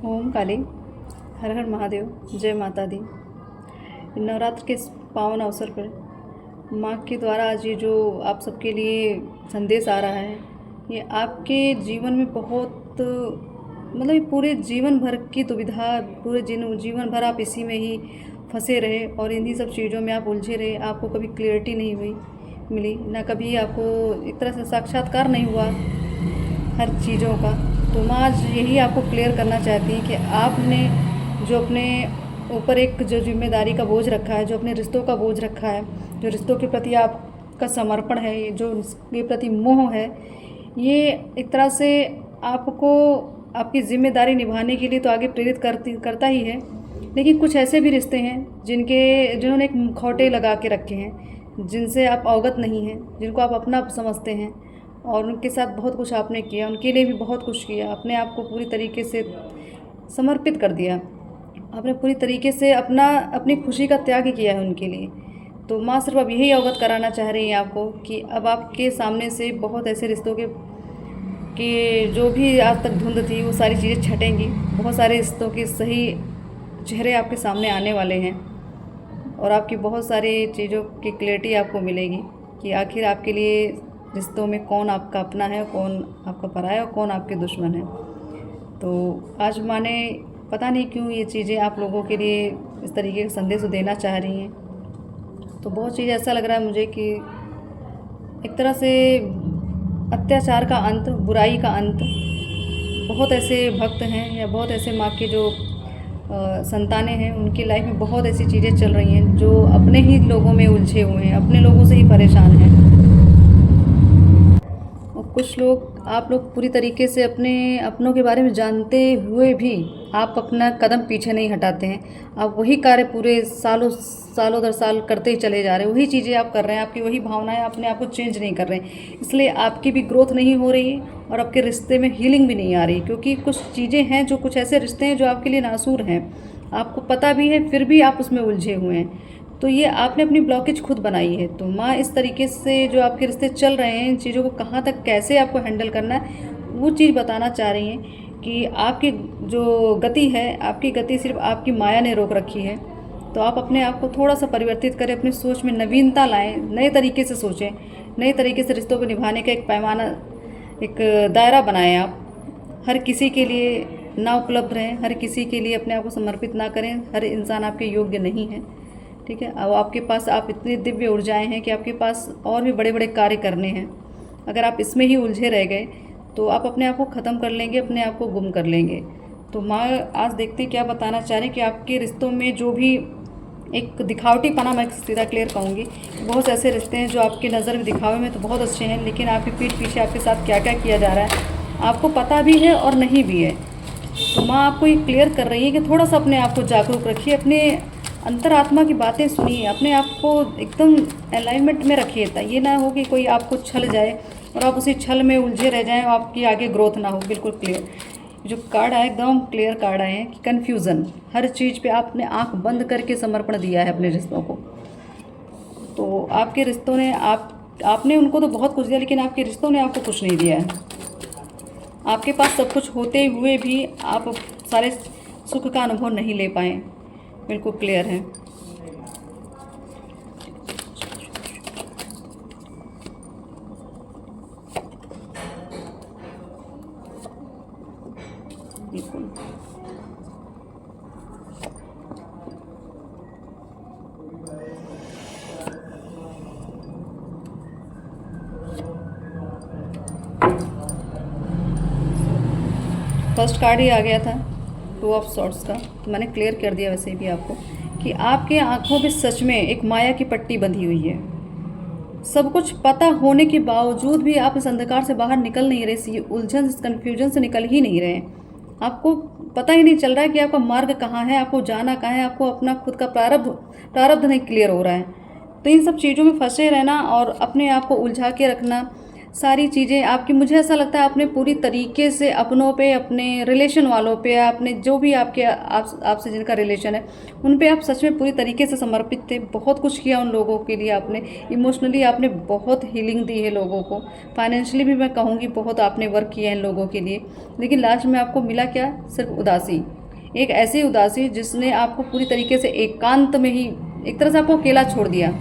ओम काली, हर हर महादेव, जय माता दी। नवरात्र के इस पावन अवसर पर माँ के द्वारा आज ये जो आप सबके लिए संदेश आ रहा है, ये आपके जीवन में बहुत मतलब ये पूरे जीवन भर की दुविधा, पूरे जीवन भर आप इसी में ही फंसे रहे और इन्हीं सब चीज़ों में आप उलझे रहे। आपको कभी क्लियरिटी नहीं मिली ना, कभी आपको एक तरह से साक्षात्कार नहीं हुआ हर चीज़ों का। तो माँ आज यही आपको क्लियर करना चाहती हैं कि आपने जो अपने ऊपर एक जो जिम्मेदारी का बोझ रखा है, जो अपने रिश्तों का बोझ रखा है, जो रिश्तों के प्रति आपका समर्पण है, ये जो इसके प्रति मोह है, ये एक तरह से आपको आपकी ज़िम्मेदारी निभाने के लिए तो आगे प्रेरित करता ही है। लेकिन कुछ ऐसे भी रिश्ते हैं जिन्होंने एक मुखौटे लगा के रखे हैं, जिनसे आप अवगत नहीं हैं, जिनको आप अपना समझते हैं और उनके साथ बहुत कुछ आपने किया, उनके लिए भी बहुत कुछ किया, अपने आप को पूरी तरीके से समर्पित कर दिया, आपने पूरी तरीके से अपनी खुशी का त्याग किया है उनके लिए। तो माँ सिर्फ अब यही अवगत कराना चाह रही हैं आपको कि अब आपके सामने से बहुत ऐसे रिश्तों के जो भी आज तक धुंध थी वो सारी चीज़ें छटेंगी। बहुत सारे रिश्तों के सही चेहरे आपके सामने आने वाले हैं और आपकी बहुत सारी चीज़ों की क्लैरिटी आपको मिलेगी कि आखिर आपके लिए रिश्तों में कौन आपका अपना है, कौन आपका पराया है और कौन आपके दुश्मन है। तो आज माँ ने पता नहीं क्यों ये चीज़ें आप लोगों के लिए इस तरीके का संदेश देना चाह रही हैं। तो बहुत चीज़ ऐसा लग रहा है मुझे कि एक तरह से अत्याचार का अंत, बुराई का अंत। बहुत ऐसे भक्त हैं या बहुत ऐसे माँ के जो संतानें हैं, उनकी लाइफ में बहुत ऐसी चीज़ें चल रही हैं जो अपने ही लोगों में उलझे हुए हैं, अपने लोगों से ही परेशान हैं। और कुछ लोग, आप लोग पूरी तरीके से अपनों के बारे में जानते हुए भी आप अपना कदम पीछे नहीं हटाते हैं। आप वही कार्य पूरे सालों दर साल करते ही चले जा रहे हैं, वही चीज़ें आप कर रहे हैं, आपकी वही भावनाएं, अपने आप को चेंज नहीं कर रहे हैं। इसलिए आपकी भी ग्रोथ नहीं हो रही है और आपके रिश्ते में हीलिंग भी नहीं आ रही, क्योंकि कुछ चीज़ें हैं, जो कुछ ऐसे रिश्ते हैं जो आपके लिए नासूर हैं, आपको पता भी है फिर भी आप उसमें उलझे हुए हैं। तो ये आपने अपनी ब्लॉकेज खुद बनाई है। तो माँ इस तरीके से जो आपके रिश्ते चल रहे हैं, इन चीज़ों को कहाँ तक कैसे आपको हैंडल करना है, वो चीज़ बताना चाह रही हैं कि आपकी जो गति है, आपकी गति सिर्फ आपकी माया ने रोक रखी है। तो आप अपने आप को थोड़ा सा परिवर्तित करें, अपनी सोच में नवीनता लाएं, नए तरीके से सोचें, नए तरीके से रिश्तों को निभाने का एक पैमाना, एक दायरा बनाएं। आप हर किसी के लिए ना उपलब्ध रहें, हर किसी के लिए अपने आप को समर्पित ना करें। हर इंसान आपके योग्य नहीं है, ठीक है। अब आपके पास आप इतनी दिव्य ऊर्जाएं हैं कि आपके पास और भी बड़े बड़े कार्य करने हैं। अगर आप इसमें ही उलझे रह गए तो आप अपने आप को ख़त्म कर लेंगे, अपने आप को गुम कर लेंगे। तो माँ आज देखते क्या बताना चाह रही हैं कि आपके रिश्तों में जो भी एक दिखावटीपना, मैं सीधा क्लियर कहूँगी, बहुत से ऐसे रिश्ते हैं जो आपकी नज़र में दिखावे में तो बहुत अच्छे हैं, लेकिन आपकी पीठ पीछे आपके साथ क्या क्या किया जा रहा है आपको पता भी है और नहीं भी है। तो माँ आपको ये क्लियर कर रही है कि थोड़ा सा अपने आप को जागरूक रखिए, अपने अंतरात्मा की बातें सुनिए, अपने आप को एकदम अलाइनमेंट में रखिए। ये ना हो कि कोई आपको छल जाए और आप उसी छल में उलझे रह जाएं और आपकी आगे ग्रोथ ना हो। बिल्कुल क्लियर जो कार्ड आए, एकदम क्लियर कार्ड आए हैं कि कन्फ्यूज़न, हर चीज़ पे आपने आंख बंद करके समर्पण दिया है अपने रिश्तों को। तो आपके रिश्तों ने आपने उनको तो बहुत कुछ दिया, लेकिन आपके रिश्तों ने आपको कुछ नहीं दिया है। आपके पास सब कुछ होते हुए भी आप सारे सुख का अनुभव नहीं ले पाए। बिल्कुल क्लियर है। बिल्कुल फर्स्ट कार्ड ही आ गया था, 2 ऑफ सॉर्ड्स का। तो मैंने क्लियर कर दिया वैसे भी आपको कि आपके आंखों में सच में एक माया की पट्टी बंधी हुई है। सब कुछ पता होने के बावजूद भी आप इस अंधकार से बाहर निकल नहीं रहे, इस उलझन, इस कन्फ्यूजन से निकल ही नहीं रहे। आपको पता ही नहीं चल रहा है कि आपका मार्ग कहाँ है, आपको जाना कहाँ है, आपको अपना खुद का प्रारब्ध नहीं क्लियर हो रहा है। तो इन सब चीज़ों में फंसे रहना और अपने आप को उलझा के रखना, सारी चीज़ें आपकी, मुझे ऐसा लगता है आपने पूरी तरीके से अपनों पे, अपने रिलेशन वालों पे, आपने जो भी आपके आपसे जिनका रिलेशन है उन पे आप सच में पूरी तरीके से समर्पित थे। बहुत कुछ किया उन लोगों के लिए आपने, इमोशनली आपने बहुत हीलिंग दी है लोगों को, फाइनेंशियली भी मैं कहूँगी बहुत आपने वर्क किया है इन लोगों के लिए। लेकिन लास्ट में आपको मिला क्या? सिर्फ उदासी। एक ऐसी उदासी जिसने आपको पूरी तरीके से एकांत में ही एक तरह से आपको अकेला छोड़ दिया।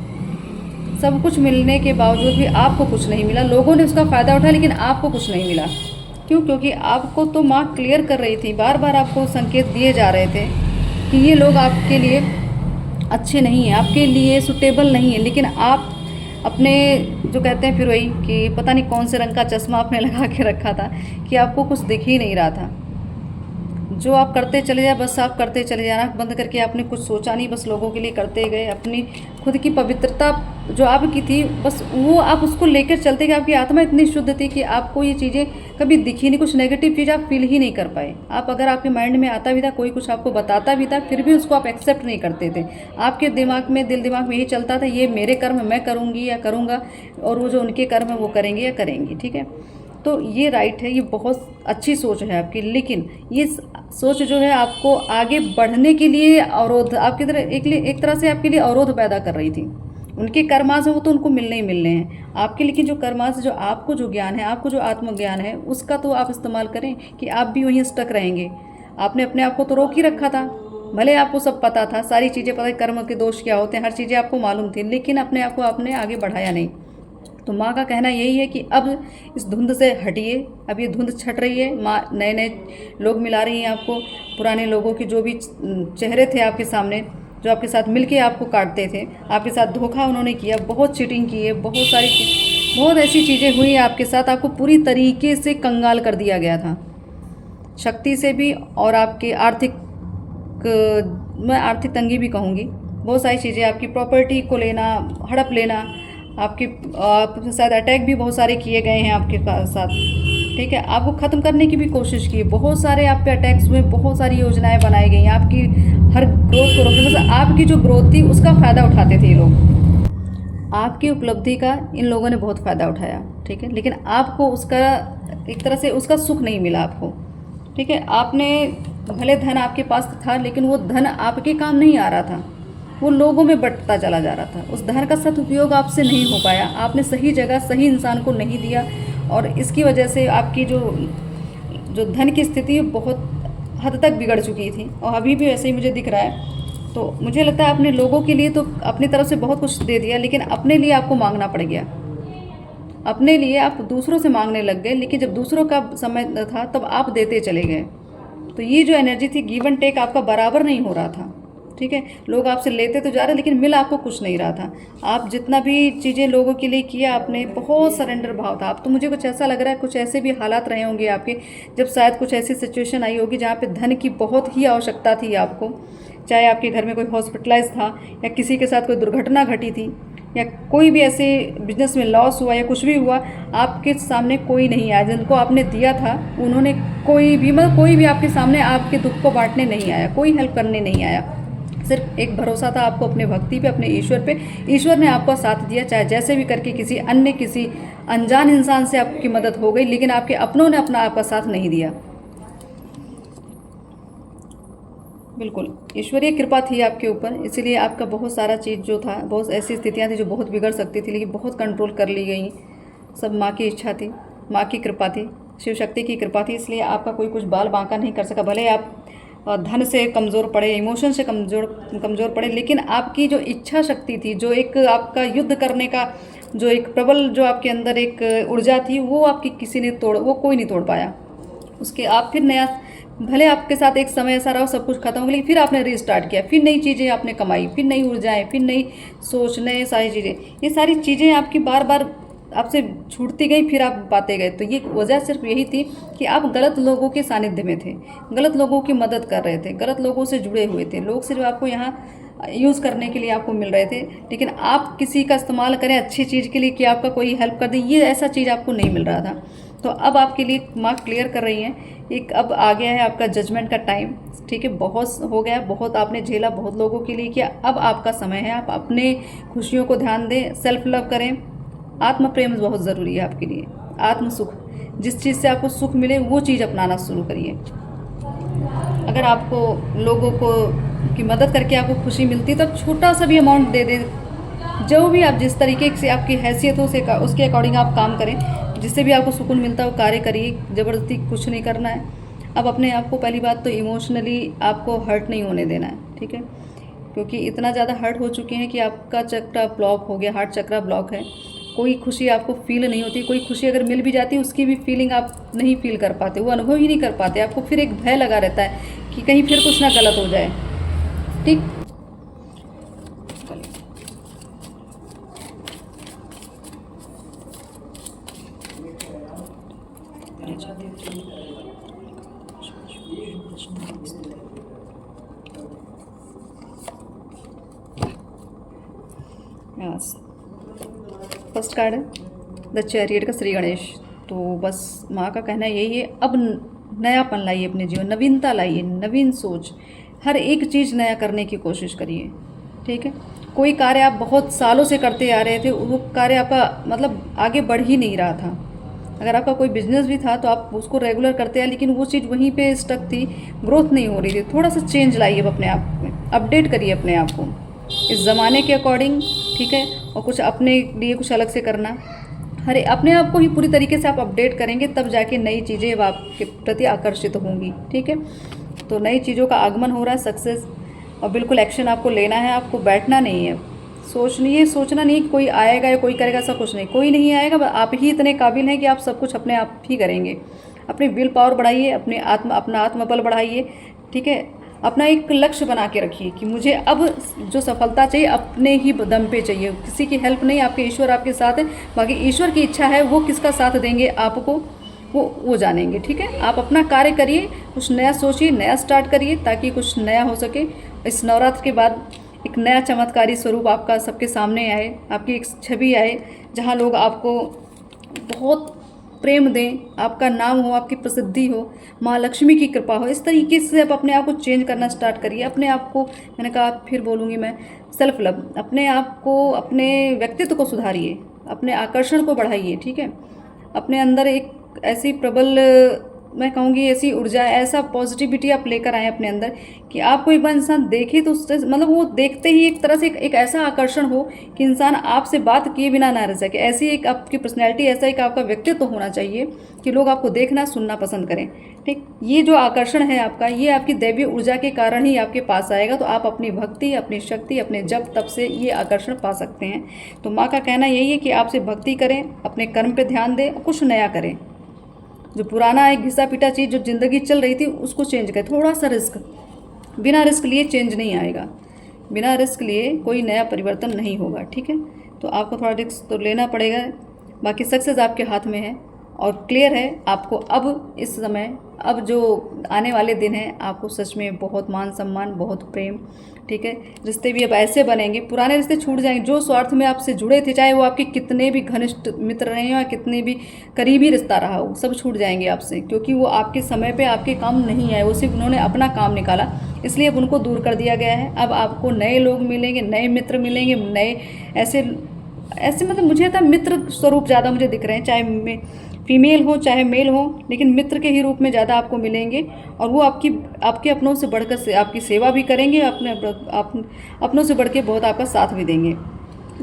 सब कुछ मिलने के बावजूद भी आपको कुछ नहीं मिला। लोगों ने उसका फ़ायदा उठाया लेकिन आपको कुछ नहीं मिला। क्यों? क्योंकि आपको तो माँ क्लियर कर रही थी, बार बार आपको संकेत दिए जा रहे थे कि ये लोग आपके लिए अच्छे नहीं हैं, आपके लिए सुटेबल नहीं है। लेकिन आप अपने, जो कहते हैं फिर वही कि पता नहीं कौन से रंग का चश्मा आपने लगा के रखा था कि आपको कुछ दिख ही नहीं रहा था। जो आप करते चले जाए, बस आप करते चले जाना, आँख बंद करके आपने कुछ सोचा नहीं, बस लोगों के लिए करते गए। अपनी खुद की पवित्रता जो आपकी थी, बस वो आप उसको लेकर चलते गए। आपकी आत्मा इतनी शुद्ध थी कि आपको ये चीज़ें कभी दिखी नहीं, कुछ नेगेटिव चीज़ आप फील ही नहीं कर पाए। आप अगर आपके माइंड में आता भी था, कोई कुछ आपको बताता भी था, फिर भी उसको आप एक्सेप्ट नहीं करते थे। आपके दिमाग में, दिल दिमाग में यही चलता था, ये मेरे कर्म मैं करूँगी या करूँगा, और वो जो उनके कर्म है वो करेंगे या करेंगी। ठीक है, तो ये राइट है, ये बहुत अच्छी सोच है आपकी। लेकिन ये सोच जो है आपको आगे बढ़ने के लिए अवरोध, आपकी तरह एक तरह से आपके लिए अवरोध पैदा कर रही थी। उनके कर्मास है वो तो उनको मिलने ही मिलने हैं आपके, लेकिन जो कर्मास, जो आपको जो ज्ञान है, आपको जो आत्मज्ञान है, उसका तो आप इस्तेमाल करें कि आप भी वहीं स्टक रहेंगे। आपने अपने आप को तो रोक ही रखा था, भले आपको सब पता था, सारी चीज़ें पता, कर्म के दोष क्या होते हैं, हर चीज़ें आपको मालूम थी, लेकिन अपने आप को आपने आगे बढ़ाया नहीं। तो माँ का कहना यही है कि अब इस धुंध से हटिए। अब ये धुंध छट रही है, माँ नए नए लोग मिला रही हैं आपको। पुराने लोगों के जो भी चेहरे थे आपके सामने, जो आपके साथ मिलके आपको काटते थे, आपके साथ धोखा उन्होंने किया, बहुत चीटिंग की है, बहुत सारी बहुत ऐसी चीज़ें हुई आपके साथ, आपको पूरी तरीके से कंगाल कर दिया गया था, शक्ति से भी और आपके आर्थिक, मैं आर्थिक तंगी भी कहूँगी। बहुत सारी चीज़ें, आपकी प्रॉपर्टी को लेना, हड़प लेना, आपके आप शायद अटैक भी बहुत सारे किए गए हैं आपके साथ। ठीक है, आपको ख़त्म करने की भी कोशिश की, बहुत सारे आप पे अटैक्स हुए, बहुत सारी योजनाएं बनाई गई, आपकी हर ग्रोथ को रोकने, मतलब आपकी जो ग्रोथ थी उसका फ़ायदा उठाते थे ये लोग। आपकी उपलब्धि का इन लोगों ने बहुत फ़ायदा उठाया। ठीक है, लेकिन आपको उसका एक तरह से उसका सुख नहीं मिला आपको। ठीक है, आपने भले धन आपके पास था, लेकिन वो धन आपके काम नहीं आ रहा था, वो लोगों में बंटता चला जा रहा था। उस धन का सदुपयोग आपसे नहीं हो पाया, आपने सही जगह सही इंसान को नहीं दिया, और इसकी वजह से आपकी जो धन की स्थिति बहुत हद तक बिगड़ चुकी थी, और अभी भी ऐसे ही मुझे दिख रहा है। तो मुझे लगता है आपने लोगों के लिए तो अपनी तरफ से बहुत कुछ दे दिया, लेकिन अपने लिए आपको मांगना पड़ गया। अपने लिए आप दूसरों से मांगने लग गए, लेकिन जब दूसरों का समय था तब आप देते चले गए। तो ये जो एनर्जी थी, गिव एंड टेक आपका बराबर नहीं हो रहा था। ठीक है, लोग आपसे लेते तो जा रहे, लेकिन मिल आपको कुछ नहीं रहा था। आप जितना भी चीज़ें लोगों के लिए किया आपने, बहुत सरेंडर भाव था। आप तो, मुझे कुछ ऐसा लग रहा है, कुछ ऐसे भी हालात रहे होंगे आपके, जब शायद कुछ ऐसी सिचुएशन आई होगी जहाँ पे धन की बहुत ही आवश्यकता थी आपको, चाहे आपके घर में कोई हॉस्पिटलाइज था, या किसी के साथ कोई दुर्घटना घटी थी, या कोई भी ऐसे बिजनेस में लॉस हुआ, या कुछ भी हुआ, आपके सामने कोई नहीं आया। जिनको आपने दिया था उन्होंने कोई भी आपके सामने आपके दुख को बांटने नहीं आया, कोई हेल्प करने नहीं आया। सिर्फ एक भरोसा था आपको अपने भक्ति पे, अपने ईश्वर पे। ईश्वर ने आपका साथ दिया, चाहे जैसे भी करके किसी अनजान इंसान से आपकी मदद हो गई, लेकिन आपके अपनों ने आपका साथ नहीं दिया। बिल्कुल ईश्वरीय कृपा थी आपके ऊपर, इसीलिए आपका बहुत सारा चीज़ जो था, बहुत ऐसी स्थितियाँ थी जो बहुत बिगड़ सकती थी, लेकिन बहुत कंट्रोल कर ली गई। सब माँ की इच्छा थी, माँ की कृपा थी, शिव शक्ति की कृपा थी, इसलिए आपका कोई कुछ बाल बांका नहीं कर सका। भले आप धन से कमज़ोर पड़े, इमोशन से कमज़ोर पड़े, लेकिन आपकी जो इच्छा शक्ति थी, जो एक आपका युद्ध करने का जो एक प्रबल, जो आपके अंदर एक ऊर्जा थी, वो आपकी वो कोई नहीं तोड़ पाया। उसके आप फिर नया, भले आपके साथ एक समय ऐसा रहा सब कुछ खत्म हो गया, लेकिन फिर आपने रीस्टार्ट किया, फिर नई चीज़ें आपने कमाई, फिर नई ऊर्जाएँ, फिर नई सोच, नए सारी चीज़ें, ये सारी चीज़ें आपकी बार बार आपसे छूटती गई, फिर आप पाते गए। तो ये वजह सिर्फ यही थी कि आप गलत लोगों के सानिध्य में थे, गलत लोगों की मदद कर रहे थे, गलत लोगों से जुड़े हुए थे। लोग सिर्फ आपको यहाँ यूज़ करने के लिए आपको मिल रहे थे, लेकिन आप किसी का इस्तेमाल करें अच्छी चीज़ के लिए कि आपका कोई हेल्प कर दे, ये ऐसा चीज़ आपको नहीं मिल रहा था। तो अब आपके लिए माँ क्लियर कर रही हैं, एक अब आ गया है आपका जजमेंट का टाइम। ठीक है, बहुत हो गया, बहुत आपने झेला, बहुत लोगों के लिए किया, अब आपका समय है। आप अपने खुशियों को ध्यान दें, सेल्फ लव करें, आत्म प्रेम बहुत ज़रूरी है आपके लिए। आत्म सुख, जिस चीज़ से आपको सुख मिले वो चीज़ अपनाना शुरू करिए। अगर आपको लोगों को की मदद करके आपको खुशी मिलती है तो आप छोटा सा भी अमाउंट दे दें, जो भी आप जिस तरीके से आपकी हैसियत हो उसके अकॉर्डिंग आप काम करें, जिससे भी आपको सुकून मिलता है वो कार्य करिए, ज़बरदस्ती कुछ नहीं करना है। अब अपने आप को पहली बात तो इमोशनली आपको हर्ट नहीं होने देना है, ठीक है, क्योंकि इतना ज़्यादा हर्ट हो चुके हैं कि आपका चक्र ब्लॉक हो गया, हार्ट चक्र ब्लॉक है, कोई खुशी आपको फील नहीं होती, कोई खुशी अगर मिल भी जाती है उसकी भी फीलिंग आप नहीं फील कर पाते, वो अनुभव ही नहीं कर पाते, आपको फिर एक भय लगा रहता है कि कहीं फिर कुछ ना गलत हो जाए। ठीक, फर्स्ट कार्ड है द चैरियट का श्री गणेश। तो बस माँ का कहना यही है, अब नयापन लाइए अपने जीवन, नवीनता लाइए, नवीन सोच, हर एक चीज़ नया करने की कोशिश करिए, ठीक है। कोई कार्य आप बहुत सालों से करते आ रहे थे, वो कार्य आपका मतलब आगे बढ़ ही नहीं रहा था। अगर आपका कोई बिजनेस भी था तो आप उसको रेगुलर करते आए, लेकिन वो चीज़ वहीं पे स्टक थी, ग्रोथ नहीं हो रही थी। थोड़ा सा चेंज लाइए अपने आप में, अपडेट करिए अपने आप को इस ज़माने के अकॉर्डिंग, ठीक है, और कुछ अपने लिए कुछ अलग से करना। हर अपने आप को ही पूरी तरीके से आप अपडेट करेंगे तब जाके नई चीज़ें आपके प्रति आकर्षित होंगी, ठीक है। तो नई चीज़ों का आगमन हो रहा है, सक्सेस, और बिल्कुल एक्शन आपको लेना है, आपको बैठना नहीं है, सोचना नहीं कि कोई आएगा या कोई करेगा, ऐसा कुछ नहीं, कोई नहीं आएगा, आप ही इतने काबिल हैं कि आप सब कुछ अपने आप ही करेंगे। अपनी विल पावर बढ़ाइए, अपना आत्मबल बढ़ाइए, ठीक है। अपना एक लक्ष्य बना के रखिए कि मुझे अब जो सफलता चाहिए अपने ही दम पे चाहिए, किसी की हेल्प नहीं, आपके ईश्वर आपके साथ है, बाकी ईश्वर की इच्छा है, वो किसका साथ देंगे आपको वो जानेंगे, ठीक है। आप अपना कार्य करिए, कुछ नया सोचिए, नया स्टार्ट करिए ताकि कुछ नया हो सके। इस नवरात्र के बाद एक नया चमत्कारी स्वरूप आपका सबके सामने आए, आपकी एक छवि आए जहाँ लोग आपको बहुत प्रेम दें, आपका नाम हो, आपकी प्रसिद्धि हो, माँ लक्ष्मी की कृपा हो। इस तरीके से आप अपने आप को चेंज करना स्टार्ट करिए। अपने आप को, मैंने कहा फिर बोलूँगी मैं, सेल्फ लव, अपने आप को, अपने व्यक्तित्व को सुधारिए, अपने आकर्षण को बढ़ाइए, ठीक है। अपने अंदर एक ऐसी प्रबल, मैं कहूँगी ऐसी ऊर्जा, ऐसा पॉजिटिविटी आप लेकर आएँ अपने अंदर कि आपको एक बार इंसान देखे तो उससे मतलब वो देखते ही एक तरह से एक ऐसा आकर्षण हो कि इंसान आपसे बात किए बिना ना रह सके। ऐसी एक आपकी पर्सनैलिटी, ऐसा एक आपका व्यक्तित्व होना चाहिए कि लोग आपको देखना सुनना पसंद करें, ठीक। ये जो आकर्षण है आपका, ये आपकी दैवीय ऊर्जा के कारण ही आपके पास आएगा। तो आप अपनी भक्ति, अपनी शक्ति, अपने जप तप से ये आकर्षण पा सकते हैं। तो माँ का कहना यही है कि आपसे भक्ति करें, अपने कर्म पे ध्यान दें, कुछ नया करें। जो पुराना एक घिसा पिटा चीज़ जो ज़िंदगी चल रही थी उसको चेंज करें। थोड़ा सा रिस्क, बिना रिस्क लिए चेंज नहीं आएगा, बिना रिस्क लिए कोई नया परिवर्तन नहीं होगा, ठीक है। तो आपको थोड़ा रिस्क तो लेना पड़ेगा, बाकी सक्सेस आपके हाथ में है और क्लियर है। आपको अब इस समय, अब जो आने वाले दिन हैं, आपको सच में बहुत मान सम्मान, बहुत प्रेम, ठीक है। रिश्ते भी अब ऐसे बनेंगे, पुराने रिश्ते छूट जाएंगे। जो स्वार्थ में आपसे जुड़े थे, चाहे वो आपके कितने भी घनिष्ठ मित्र रहे हो या कितने भी करीबी रिश्ता रहा हो, सब छूट जाएंगे आपसे, क्योंकि वो आपके समय पे आपके काम नहीं आए, वो सिर्फ उन्होंने अपना काम निकाला, इसलिए अब उनको दूर कर दिया गया है। अब आपको नए लोग मिलेंगे, नए मित्र मिलेंगे, नए ऐसे मतलब मुझे था मित्र स्वरूप ज़्यादा मुझे दिख रहे हैं, चाहे फीमेल हो चाहे मेल हो, लेकिन मित्र के ही रूप में ज़्यादा आपको मिलेंगे। और वो आपके अपनों से बढ़कर से आपकी सेवा भी करेंगे, अपनों से बढ़ के बहुत आपका साथ भी देंगे।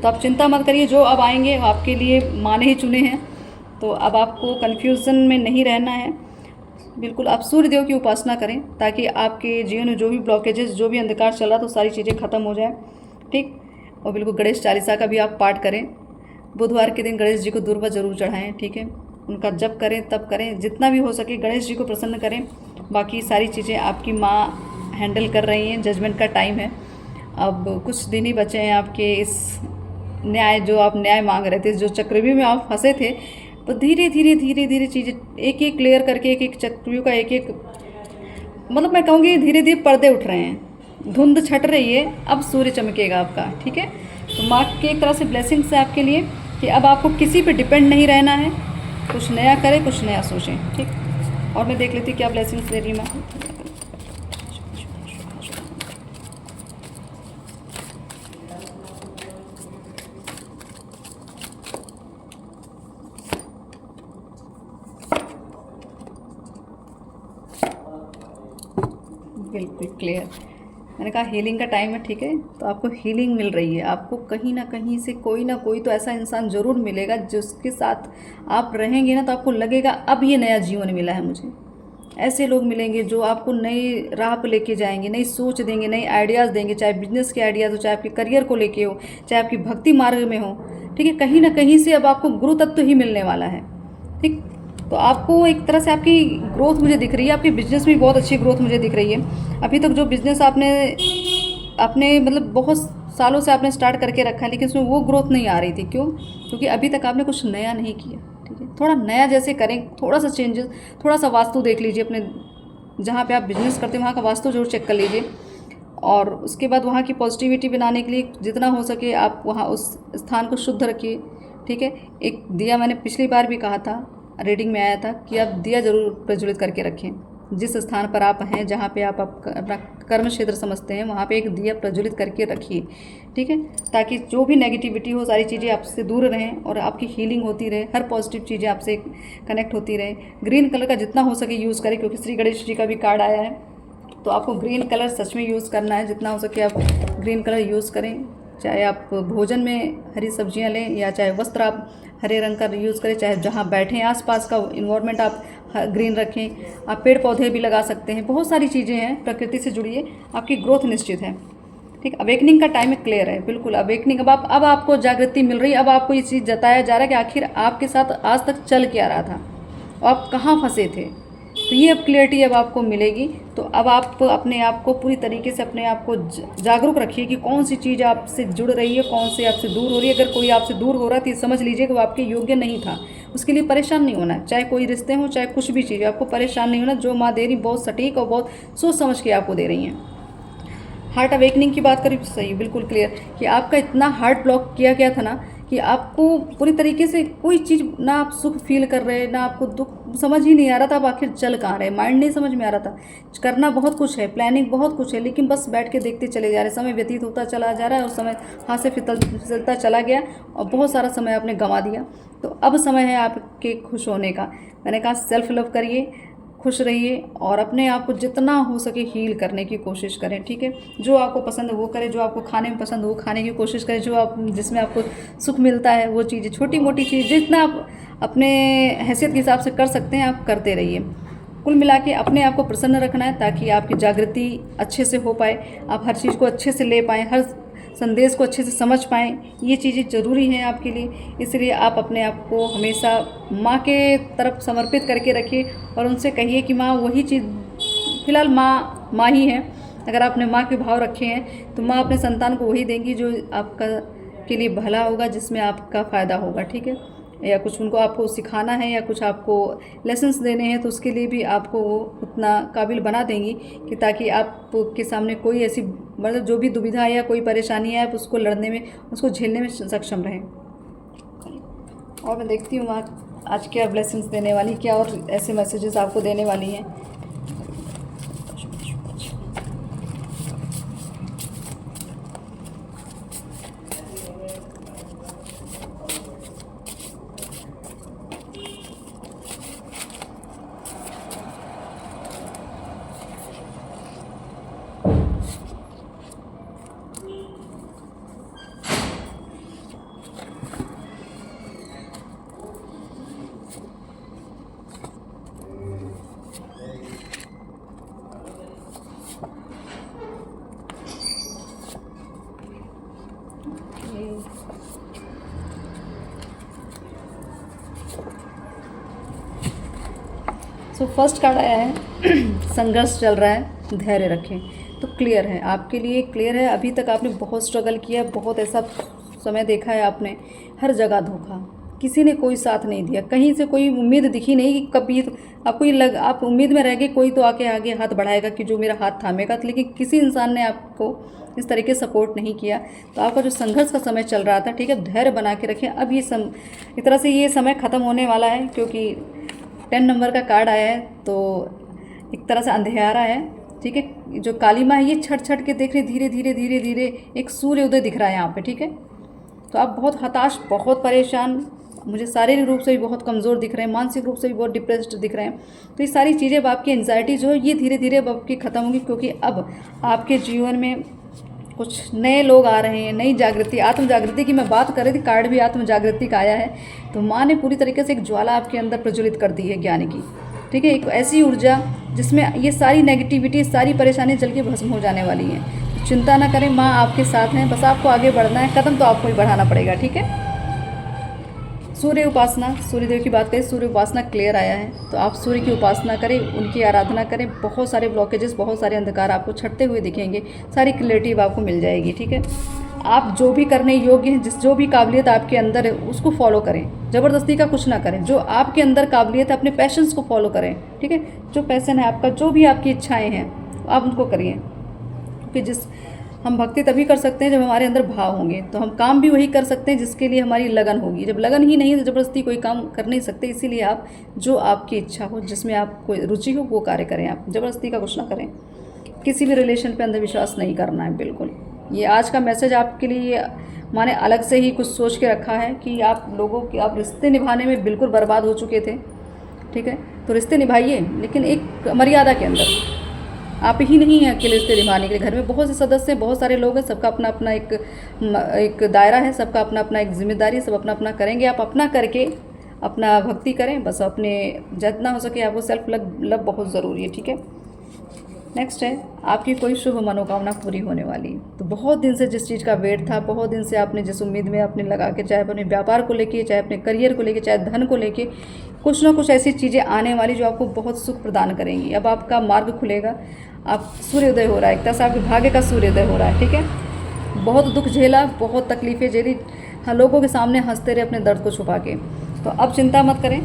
तो आप चिंता मत करिए, जो अब आएंगे आपके लिए माँ ने ही चुने हैं। तो अब आपको कन्फ्यूज़न में नहीं रहना है, बिल्कुल आप सूर्य देव की उपासना करें ताकि आपके जीवन में जो भी ब्लॉकेजेस, जो भी अंधकार चल रहा, तो सारी चीज़ें खत्म हो जाए, ठीक। और बिल्कुल गणेश चालीसा का भी आप पाठ करें, बुधवार के दिन गणेश जी को दूर्वा जरूर चढ़ाएं, ठीक है। उनका जप करें, तब करें, जितना भी हो सके गणेश जी को प्रसन्न करें। बाकी सारी चीज़ें आपकी माँ हैंडल कर रही हैं, जजमेंट का टाइम है, अब कुछ दिन ही बचे हैं आपके इस न्याय, जो आप न्याय मांग रहे थे, जो चक्रव्यूह में आप फंसे थे, तो धीरे धीरे चीज़ें एक एक क्लियर करके, एक एक चक्रव्यूह का एक एक, मतलब मैं कहूँगी धीरे धीरे पर्दे उठ रहे हैं, धुंध छट रही है, अब सूर्य चमकेगा आपका, ठीक है। तो माँ के एक तरह से ब्लेसिंग्स है आपके लिए कि अब आपको किसी पे डिपेंड नहीं रहना है, कुछ नया करें, कुछ नया सोचें, ठीक। और मैं देख लेती क्या ब्लेसिंग्स दे रही माँ। बिल्कुल क्लियर। मैंने कहा हीलिंग का टाइम है, ठीक है, तो आपको हीलिंग मिल रही है। आपको कहीं ना कहीं से कोई ना कोई तो ऐसा इंसान ज़रूर मिलेगा जिसके साथ आप रहेंगे ना, तो आपको लगेगा अब ये नया जीवन मिला है मुझे। ऐसे लोग मिलेंगे जो आपको नई राह पर लेके जाएंगे, नई सोच देंगे, नई आइडियाज़ देंगे, चाहे बिजनेस के आइडियाज़ हो, चाहे आपके करियर को लेके हो, चाहे आपकी भक्ति मार्ग में हो, ठीक है। कहीं ना कहीं से अब आपको गुरु तत्व ही मिलने वाला है, ठीक। तो आपको एक तरह से आपकी ग्रोथ मुझे दिख रही है, आपके बिजनेस में भी बहुत अच्छी ग्रोथ मुझे दिख रही है। अभी तक जो बिजनेस आपने आपने मतलब बहुत सालों से आपने स्टार्ट करके रखा है, लेकिन उसमें वो ग्रोथ नहीं आ रही थी। क्यों? क्योंकि अभी तक आपने कुछ नया नहीं किया, ठीक है। थोड़ा नया जैसे करें, थोड़ा सा चेंजेस, थोड़ा सा वास्तु देख लीजिए अपने जहाँ पे आप बिजनेस करते हैं, वहाँ का वास्तु जरूर चेक कर लीजिए। और उसके बाद वहाँ की पॉजिटिविटी बनाने के लिए जितना हो सके आप वहाँ उस स्थान को शुद्ध रखिए, ठीक है। एक दिया मैंने पिछली बार भी कहा था, रीडिंग में आया था कि आप दिया ज़रूर प्रज्वलित करके रखें। जिस स्थान पर आप हैं, जहाँ पे आप अपना कर्म क्षेत्र समझते हैं, वहाँ पे एक दिया प्रज्वलित करके रखिए, ठीक है, ताकि जो भी नेगेटिविटी हो सारी चीज़ें आपसे दूर रहें और आपकी हीलिंग होती रहे, हर पॉजिटिव चीज़ें आपसे कनेक्ट होती रहे। ग्रीन कलर का जितना हो सके यूज़ करें, क्योंकि श्री गणेश जी का भी कार्ड आया है, तो आपको ग्रीन कलर सच में यूज़ करना है। जितना हो सके आप ग्रीन कलर यूज़ करें, चाहे आप भोजन में हरी सब्जियां लें या चाहे वस्त्र आप हरे रंग का यूज़ करें, चाहे जहाँ बैठें आसपास का इन्वायरमेंट आप ग्रीन रखें। आप पेड़ पौधे भी लगा सकते हैं, बहुत सारी चीज़ें हैं, प्रकृति से जुड़िए, आपकी ग्रोथ निश्चित है, ठीक। अवेकनिंग का टाइम क्लियर है, बिल्कुल अवेकनिंग। अब आपको जागृति मिल रही है, अब आपको ये चीज़ जताया जा रहा है कि आखिर आपके साथ आज तक चल क्या रहा था, आप कहाँ फंसे थे, तो ये अब क्लियरिटी अब आपको मिलेगी। तो अब आप अपने आप को पूरी तरीके से अपने आप को जागरूक रखिए कि कौन सी चीज़ आपसे जुड़ रही है, कौन सी आपसे दूर हो रही है। अगर कोई आपसे दूर हो रहा है तो ये समझ लीजिए कि वो आपके योग्य नहीं था। उसके लिए परेशान नहीं होना, चाहे कोई रिश्ते हो, चाहे कुछ भी चीज़, आपको परेशान नहीं होना। जो माँ दे रही बहुत सटीक और बहुत सोच समझ के आपको दे रही हैं। हार्ट अवेकनिंग की बात करें, सही, बिल्कुल क्लियर कि आपका इतना हार्ट ब्लॉक किया गया था ना कि आपको पूरी तरीके से कोई चीज़ ना आप सुख फील कर रहे, ना आपको दुख, समझ ही नहीं आ रहा था आप आखिर चल कहाँ रहे, माइंड नहीं समझ में आ रहा था। करना बहुत कुछ है, प्लानिंग बहुत कुछ है, लेकिन बस बैठ के देखते चले जा रहे, समय व्यतीत होता चला जा रहा है और समय हाथ से फिसलता चला गया और बहुत सारा समय आपने गंवा दिया। तो अब समय है आपके खुश होने का। मैंने कहा सेल्फ लव करिए, खुश रहिए और अपने आप को जितना हो सके हील करने की कोशिश करें, ठीक है। जो आपको पसंद है वो करें, जो आपको खाने में पसंद है वो खाने की कोशिश करें, जो आप जिसमें आपको सुख मिलता है वो चीज़ें, छोटी मोटी चीज़ जितना आप अपने हैसियत के हिसाब से कर सकते हैं आप करते रहिए। कुल मिला के अपने आप को प्रसन्न रखना है ताकि आपकी जागृति अच्छे से हो पाए, आप हर चीज़ को अच्छे से ले पाएँ, हर संदेश को अच्छे से समझ पाएँ। ये चीज़ें ज़रूरी हैं आपके लिए, इसलिए आप अपने आप को हमेशा माँ के तरफ समर्पित करके रखिए और उनसे कहिए कि माँ वही चीज़, फिलहाल माँ माँ ही है। अगर आपने माँ के भाव रखे हैं तो माँ अपने संतान को वही देंगी जो आपका के लिए भला होगा, जिसमें आपका फ़ायदा होगा, ठीक है। या कुछ उनको आपको सिखाना है या कुछ आपको लेसन्स देने हैं तो उसके लिए भी आपको वो उतना काबिल बना देंगी कि ताकि आपके सामने कोई ऐसी मतलब जो भी दुविधा या कोई परेशानी है आप उसको लड़ने में, उसको झेलने में सक्षम रहें। और मैं देखती हूँ आज क्या ब्लेसिंग्स देने वाली, क्या और ऐसे मैसेजेस आपको देने वाली हैं। सो फर्स्ट कार्ड आया है संघर्ष चल रहा है, धैर्य रखें। तो क्लियर है आपके लिए, क्लियर है अभी तक आपने बहुत स्ट्रगल किया, बहुत ऐसा समय देखा है आपने, हर जगह धोखा, किसी ने कोई साथ नहीं दिया, कहीं से कोई उम्मीद दिखी नहीं कि कभी आपको ये आप उम्मीद में रह गए कोई तो आके आगे हाथ बढ़ाएगा कि जो मेरा हाथ थामेगा, लेकिन किसी इंसान ने आपको इस तरीके से सपोर्ट नहीं किया। तो आपका जो संघर्ष का समय चल रहा था, ठीक है, धैर्य बना के रखें। अब ये एक तरह से ये समय ख़त्म होने वाला है, क्योंकि 10 नंबर का कार्ड आया है तो एक तरह से अंधेरा है, ठीक है। जो काली माँ है ये छट छट के देख रही, धीरे धीरे धीरे धीरे एक सूर्य उदय दिख रहा है यहाँ पे, ठीक है। तो आप बहुत हताश, बहुत परेशान, मुझे शारीरिक रूप से भी बहुत कमज़ोर दिख रहे हैं, मानसिक रूप से भी बहुत डिप्रेस्ड दिख रहे हैं। तो ये सारी चीज़ें अब आपकी एंग्जाइटी जो है ये धीरे धीरे अब आपकी ख़त्म होगी, क्योंकि अब आपके जीवन में कुछ नए लोग आ रहे हैं, नई जागृति, आत्म जागृति की मैं बात कर रही थी, कार्ड भी आत्म जागृति का आया है। तो माँ ने पूरी तरीके से एक ज्वाला आपके अंदर प्रज्वलित कर दी है ज्ञान की, ठीक है। एक ऐसी ऊर्जा जिसमें ये सारी नेगेटिविटी, सारी परेशानी जल के भस्म हो जाने वाली है। तो चिंता ना करें, माँ आपके साथ हैं, बस आपको आगे बढ़ना है, कदम तो आपको ही बढ़ाना पड़ेगा, ठीक है। सूर्य उपासना, सूर्यदेव की बात करें, सूर्य उपासना क्लियर आया है, तो आप सूर्य की उपासना करें, उनकी आराधना करें। बहुत सारे ब्लॉकेजेस, बहुत सारे अंधकार आपको छटते हुए दिखेंगे, सारी क्लैरिटी आपको मिल जाएगी, ठीक है। आप जो भी करने योग्य हैं, जो भी काबिलियत आपके अंदर है उसको फॉलो करें, ज़बरदस्ती का कुछ ना करें। जो आपके अंदर काबिलियत है अपने पैशंस को फॉलो करें, ठीक है। जो पैशन है आपका, जो भी आपकी इच्छाएँ हैं आप उनको करिए, क्योंकि हम भक्ति तभी कर सकते हैं जब हमारे अंदर भाव होंगे। तो हम काम भी वही कर सकते हैं जिसके लिए हमारी लगन होगी। जब लगन ही नहीं है तो ज़बरदस्ती कोई काम कर नहीं सकते। इसीलिए आप जो आपकी इच्छा हो, जिसमें आपको रुचि हो, वो कार्य करें। आप ज़बरदस्ती का कुछ ना करें। किसी भी रिलेशन पे अंधविश्वास नहीं करना है, बिल्कुल। ये आज का मैसेज आपके लिए माने अलग से ही कुछ सोच के रखा है कि आप लोगों के, आप रिश्ते निभाने में बिल्कुल बर्बाद हो चुके थे, ठीक है। तो रिश्ते निभाइए, लेकिन एक मर्यादा के अंदर। आप ही नहीं हैं अकेले रिश्ते निभाने के लिए, घर में बहुत से सदस्य हैं, बहुत सारे लोग हैं, सबका अपना अपना एक दायरा है, सबका अपना अपना एक जिम्मेदारी है, सब अपना अपना करेंगे। आप अपना करके अपना भक्ति करें, बस अपने जितना हो सके आपको सेल्फ लव बहुत ज़रूरी है, ठीक है। नेक्स्ट है, आपकी कोई शुभ मनोकामना पूरी होने वाली है। तो बहुत दिन से जिस चीज़ का वेट था, बहुत दिन से आपने जिस उम्मीद में आपने लगा के, चाहे अपने व्यापार को लेके, चाहे अपने करियर को लेके, चाहे धन को लेके, कुछ ना कुछ ऐसी चीज़ें आने वाली जो आपको बहुत सुख प्रदान करेंगी। अब आपका मार्ग खुलेगा, आप सूर्योदय हो रहा है, एक तरह से आपके भाग्य का सूर्योदय हो रहा है, ठीक है। बहुत दुख झेला, बहुत तकलीफ़ें झेली, लोगों के सामने हंसते रहे अपने दर्द को छुपा के। तो अब चिंता मत करें,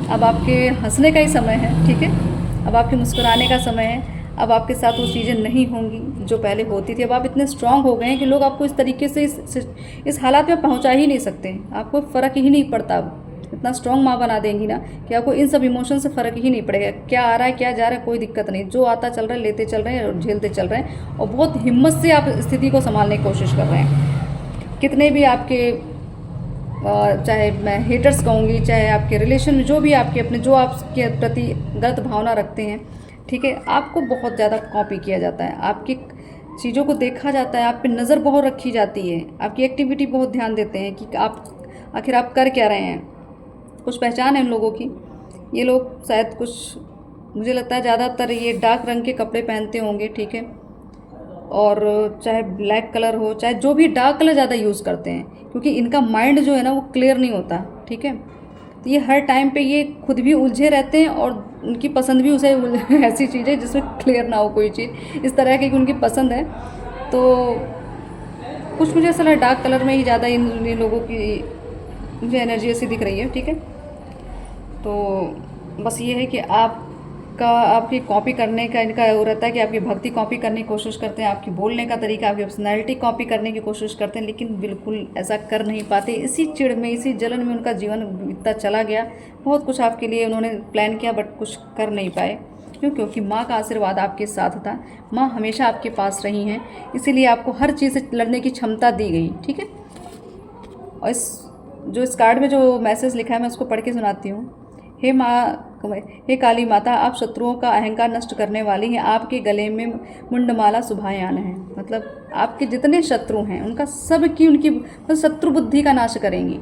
अब आपके हंसने का ही समय है, ठीक है। अब आपके मुस्कुराने का समय है। अब आपके साथ वो चीज़ें नहीं होंगी जो पहले होती थी। अब आप इतने स्ट्रांग हो गए हैं कि लोग आपको इस तरीके से इस हालात में पहुंचा ही नहीं सकते। आपको फ़र्क ही नहीं पड़ता। अब इतना स्ट्रांग माँ बना देंगी ना कि आपको इन सब इमोशन से फ़र्क ही नहीं पड़ेगा। क्या आ रहा है, क्या जा रहा है, कोई दिक्कत नहीं। जो आता चल रहा है, लेते चल रहे हैं और झेलते चल रहे हैं, और बहुत हिम्मत से आप स्थिति को संभालने की कोशिश कर रहे हैं। कितने भी आपके चाहे मैं हेटर्स कहूँगी, चाहे आपके रिलेशन में जो भी आपके अपने, जो आपके प्रति गलत भावना रखते हैं, ठीक है, आपको बहुत ज़्यादा कॉपी किया जाता है, आपकी चीज़ों को देखा जाता है, आप पे नज़र बहुत रखी जाती है, आपकी एक्टिविटी बहुत ध्यान देते हैं कि आप आखिर आप कर क्या रहे हैं। कुछ पहचान है उन लोगों की। ये लोग शायद कुछ, मुझे लगता है ज़्यादातर ये डार्क रंग के कपड़े पहनते होंगे, ठीक है, और चाहे ब्लैक कलर हो, चाहे जो भी, डार्क कलर ज़्यादा यूज़ करते हैं, क्योंकि इनका माइंड जो है ना वो क्लियर नहीं होता, ठीक है। तो ये हर टाइम पे ये खुद भी उलझे रहते हैं, और उनकी पसंद भी उसे ऐसी चीज़ें जिसमें क्लियर ना हो कोई चीज़, इस तरह की उनकी पसंद है। तो कुछ मुझे ऐसा लगा डार्क कलर में ही ज़्यादा इन लोगों की मुझे एनर्जी ऐसी दिख रही है, ठीक है। तो बस ये है कि आपकी कॉपी करने का इनका वो रहता है कि आपकी भक्ति कॉपी करने की कोशिश करते हैं, आपकी बोलने का तरीका, आपकी पर्सनैलिटी कॉपी करने की कोशिश करते हैं, लेकिन बिल्कुल ऐसा कर नहीं पाते। इसी चिढ़ में, इसी जलन में उनका जीवन इतना चला गया। बहुत कुछ आपके लिए उन्होंने प्लान किया, बट कुछ कर नहीं पाए। क्यों? क्योंकि माँ का आशीर्वाद आपके साथ था, माँ हमेशा आपके पास रही हैं, इसीलिए आपको हर चीज़ से लड़ने की क्षमता दी गई, ठीक है। और इस कार्ड में जो मैसेज लिखा है मैं उसको पढ़ के सुनाती हूँ। हे माँ, हे काली माता, आप शत्रुओं का अहंकार नष्ट करने वाली हैं। आपके गले में मुंडमाला शुभायान है, मतलब आपके जितने शत्रु हैं उनका सब की उनकी मतलब शत्रु बुद्धि का नाश करेंगी।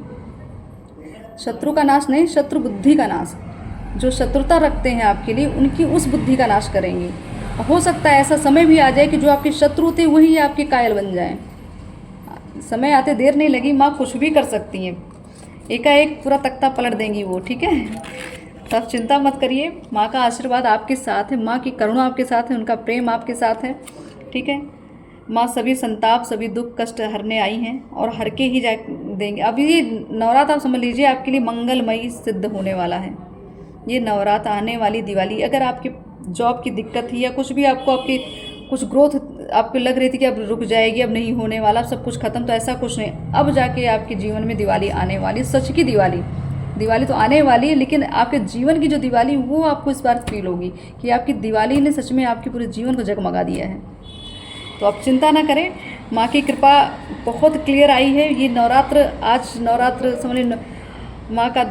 शत्रु का नाश नहीं, शत्रु बुद्धि का नाश। जो शत्रुता रखते हैं आपके लिए, उनकी उस बुद्धि का नाश करेंगी। हो सकता है ऐसा समय भी आ जाए कि जो आपके शत्रु थे वही आपके कायल बन जाएं। समय आते देर नहीं लगी, माँ कुछ भी कर सकती हैं, एकाएक पूरा तख्ता पलट देंगी वो, ठीक है। तो आप चिंता मत करिए, माँ का आशीर्वाद आपके साथ है, माँ की करुणा आपके साथ है, उनका प्रेम आपके साथ है, ठीक है। माँ सभी संताप, सभी दुख कष्ट हरने आई हैं और हर के ही जा देंगे। अब ये नवरात्र आप समझ लीजिए आपके लिए मंगलमयी सिद्ध होने वाला है। ये नवरात्र आने वाली दिवाली, अगर आपकी जॉब की दिक्कत थी या कुछ भी आपको आपकी कुछ ग्रोथ आपको लग रही थी कि अब रुक जाएगी, अब नहीं होने वाला, सब कुछ खत्म, तो ऐसा कुछ नहीं। अब जाके आपके जीवन में दिवाली आने वाली, सच की दिवाली तो आने वाली है, लेकिन आपके जीवन की जो दिवाली वो आपको इस बार फील होगी कि आपकी दिवाली ने सच में आपके पूरे जीवन को जगमगा दिया है। तो आप चिंता ना करें, माँ की कृपा बहुत क्लियर आई है। ये नवरात्र, आज नवरात्र समझ माँ का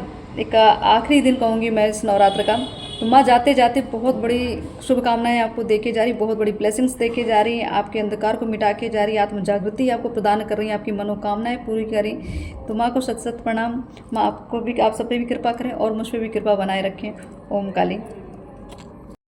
एक आखिरी दिन कहूँगी मैं इस नवरात्र का। तो माँ जाते जाते बहुत बड़ी शुभकामनाएं आपको देके जा रही, बहुत बड़ी ब्लेसिंग्स देके जा रही हैं, आपके अंधकार को मिटा के जा रही है, आत्म जागृति आपको प्रदान कर रही हैं, आपकी मनोकामनाएं पूरी कर रही। तो माँ को सत सत प्रणाम। माँ आपको भी, आप सब पे भी कृपा करें और मुझ पे भी कृपा बनाए रखें। ओम काली।